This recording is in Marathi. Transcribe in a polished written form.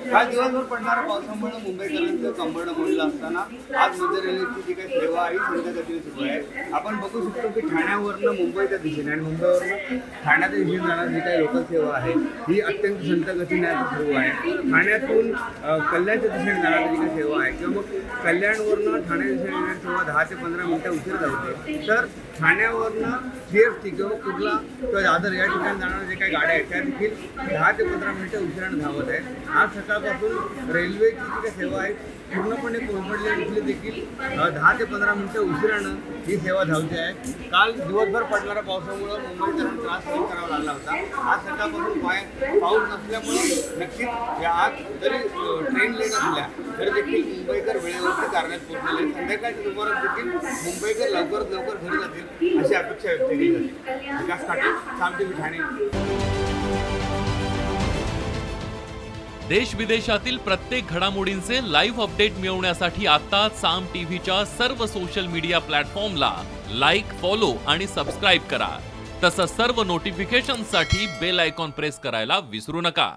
काल दिवसभर पडणाऱ्या पावसामुळे मुंबईकरांचं कंबरड मोडलं असताना आज मध्य रेल्वेची जी काही सेवा आहे संथ गतीने सुरू आहे। आपण बघू शकतो की ठाण्यावरनं मुंबईच्या दिशेने आणि मुंबईवरनं ठाण्याच्या दिशेने जाणारी जी काही लोकल सेवा आहे ही अत्यंत संथ गतीने आता सुरू आहे। ठाण्यातून कल्याणच्या दिशेने जाणारी जी काही सेवा आहे किंवा मग कल्याणवरनं ठाण्याच्या दिशेने येणारी सेवा 10 ते 15 मिनिटं उशीर धावते, तर ठाण्यावरनं CFT किंवा कुर्ला किंवा दादर या ठिकाणी जाणाऱ्या जे काही गाड्या आहेत त्या देखील 10 ते 15 मिनिटं उशिराने धावत आहेत। आज सकाळपासून रेल्वेची जी काही सेवा आहे पूर्णपणे कोलमडलेली असली देखील 10 ते 15 मिनिटं उशिरानं ही सेवा धावते आहे। काल दिवसभर पडणाऱ्या पावसामुळे मुंबईकरांना त्रास सहन करावा लागला होता। आज सकाळपासून पाऊस नसल्यामुळे नक्कीच या आज जरी ट्रेन लेट असल्या तरी देखील मुंबईकर वेळेवरती कार्यालयात पोहोचलेले, संध्याकाळच्या दुपारात देखील मुंबईकर लवकरात लवकर घरी जातील अशी अपेक्षा व्यक्त केली जाते। विकास काटे, साम टीव्ही ठाणे। देश विदेशातील प्रत्येक घडामोडींचे लाईव्ह अपडेट मिळवण्यासाठी आता साम टीव्हीच्या सर्व सोशल मीडिया प्लॅटफॉर्मला लाईक, फॉलो आणि सबस्क्राईब करा। तसंच सर्व नोटिफिकेशनसाठी बेल आयकॉन प्रेस करायला विसरू नका।